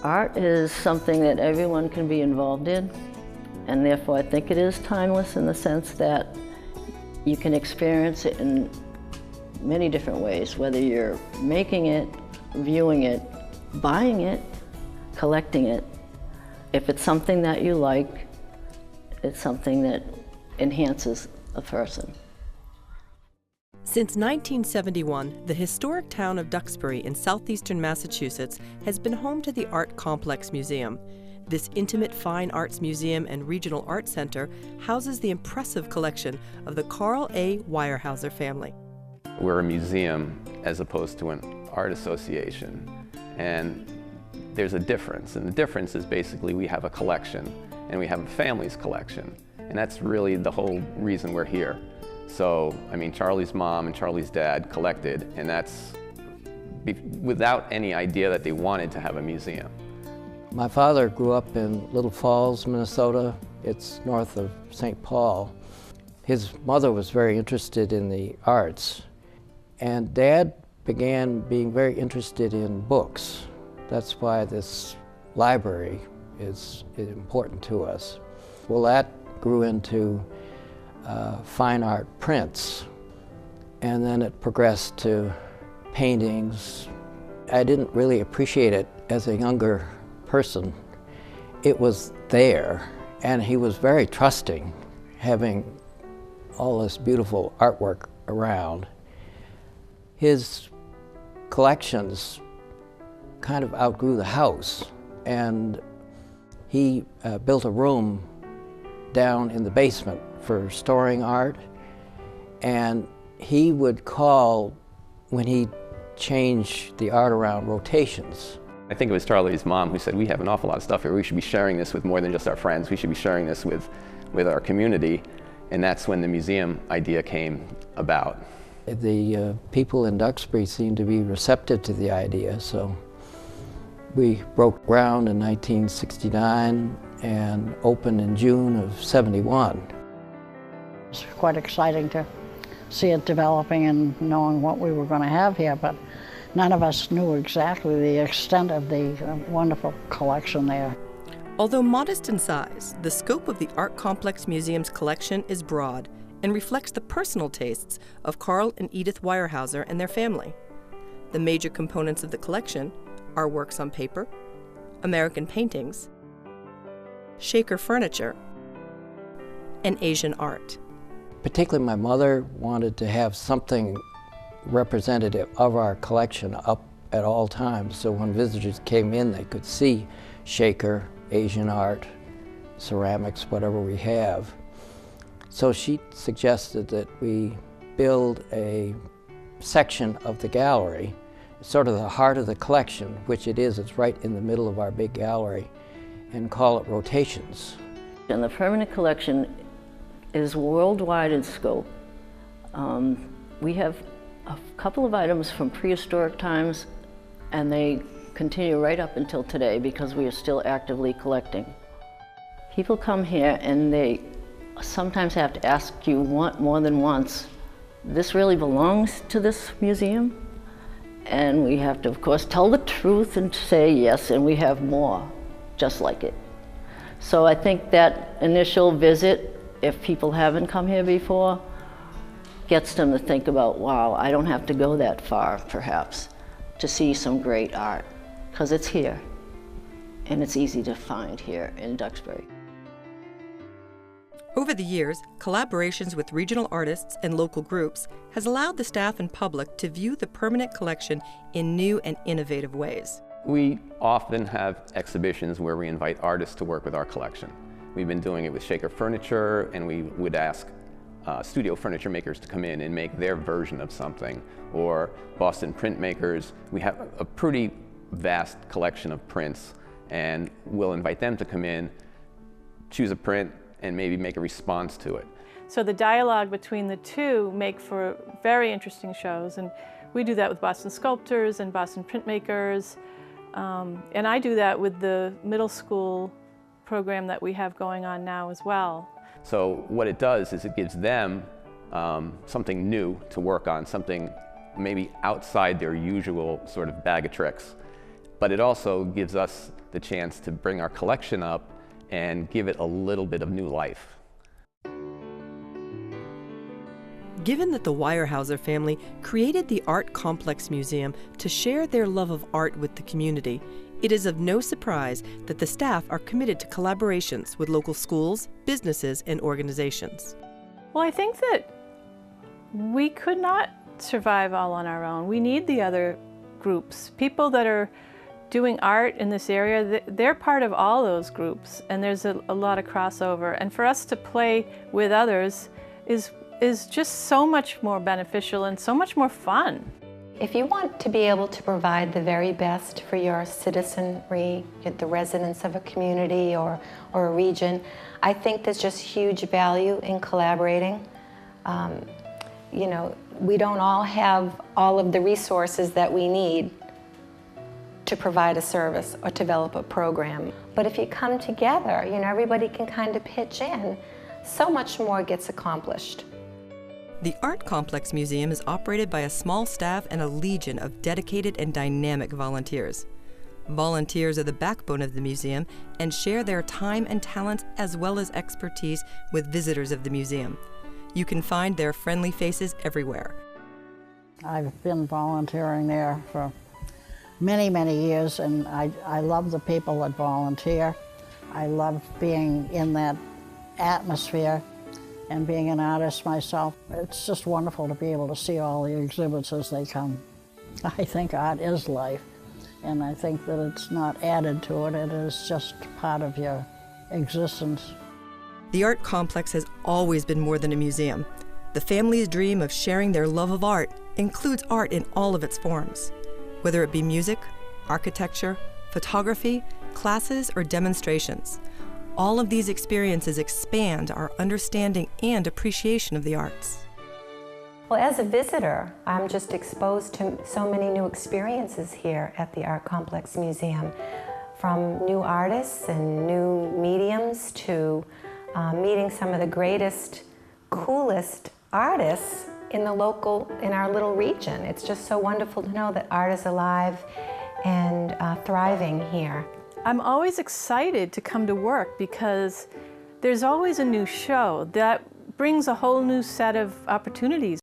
Art is something that everyone can be involved in, and therefore I think it is timeless in the sense that you can experience it in many different ways, whether you're making it, viewing it, buying it, collecting it. If it's something that you like, it's something that enhances a person. Since 1971, the historic town of Duxbury in southeastern Massachusetts has been home to the Art Complex Museum. This intimate fine arts museum and regional art center houses the impressive collection of the Carl A. Weyerhaeuser family. We're a museum as opposed to an art association, and there's a difference, and the difference is basically we have a collection and we have a family's collection, and that's really the whole reason we're here. So, I mean, Charlie's mom and Charlie's dad collected, and that's without any idea that they wanted to have a museum. My father grew up in Little Falls, Minnesota. It's north of St. Paul. His mother was very interested in the arts, and Dad began being very interested in books. That's why this library is important to us. Well, that grew into fine art prints, and then it progressed to paintings. I didn't really appreciate it as a younger person. It was there, and he was very trusting, having all this beautiful artwork around. His collections kind of outgrew the house, and he built a room down in the basement for storing art, and he would call when he changed the art around rotations. I think it was Charlie's mom who said, we have an awful lot of stuff here. We should be sharing this with more than just our friends. We should be sharing this with our community. And that's when the museum idea came about. The people in Duxbury seemed to be receptive to the idea, so we broke ground in 1969 and opened in June of '71. It's quite exciting to see it developing and knowing what we were going to have here, but none of us knew exactly the extent of the wonderful collection there. Although modest in size, the scope of the Art Complex Museum's collection is broad and reflects the personal tastes of Carl and Edith Weyerhaeuser and their family. The major components of the collection are works on paper, American paintings, Shaker furniture, and Asian art. Particularly my mother wanted to have something representative of our collection up at all times, so when visitors came in they could see Shaker, Asian art, ceramics, whatever we have. So she suggested that we build a section of the gallery, sort of the heart of the collection, which it is, it's right in the middle of our big gallery, and call it Rotations. And the permanent collection is worldwide in scope. We have a couple of items from prehistoric times, and they continue right up until today because we are still actively collecting. People come here and they sometimes have to ask you more than once, this really belongs to this museum? And we have to, of course, tell the truth and say yes, and we have more just like it. So I think that initial visit, if people haven't come here before, gets them to think about, wow, I don't have to go that far, perhaps, to see some great art, because it's here, and it's easy to find here in Duxbury. Over the years, collaborations with regional artists and local groups has allowed the staff and public to view the permanent collection in new and innovative ways. We often have exhibitions where we invite artists to work with our collection. We've been doing it with Shaker Furniture, and we would ask studio furniture makers to come in and make their version of something, or Boston printmakers. We have a pretty vast collection of prints, and we'll invite them to come in, choose a print, and maybe make a response to it. So the dialogue between the two make for very interesting shows, and we do that with Boston sculptors and Boston printmakers, and I do that with the middle school program that we have going on now as well. So what it does is it gives them something new to work on, something maybe outside their usual sort of bag of tricks. but it also gives us the chance to bring our collection up and give it a little bit of new life. Given that the Weyerhaeuser family created the Art Complex Museum to share their love of art with the community, it is of no surprise that the staff are committed to collaborations with local schools, businesses, and organizations. Well, I think that we could not survive all on our own. We need the other groups. People that are doing art in this area, they're part of all those groups, and there's a lot of crossover. And for us to play with others is just so much more beneficial and so much more fun. If you want to be able to provide the very best for your citizenry, the residents of a community or a region, I think there's just huge value in collaborating. You know, we don't all have all of the resources that we need to provide a service or develop a program. But if you come together, you know, everybody can kind of pitch in, so much more gets accomplished. The Art Complex Museum is operated by a small staff and a legion of dedicated and dynamic volunteers. Volunteers are the backbone of the museum and share their time and talents as well as expertise with visitors of the museum. You can find their friendly faces everywhere. I've been volunteering there for many, many years, and I love the people that volunteer. I love being in that atmosphere and being an artist myself. It's just wonderful to be able to see all the exhibits as they come. I think art is life, and I think that it's not added to it, it is just part of your existence. The Art Complex has always been more than a museum. The family's dream of sharing their love of art includes art in all of its forms, whether it be music, architecture, photography, classes, or demonstrations. All of these experiences expand our understanding and appreciation of the arts. Well, as a visitor, I'm just exposed to so many new experiences here at the Art Complex Museum, from new artists and new mediums to meeting some of the greatest, coolest artists in our little region. It's just so wonderful to know that art is alive and thriving here. I'm always excited to come to work because there's always a new show that brings a whole new set of opportunities.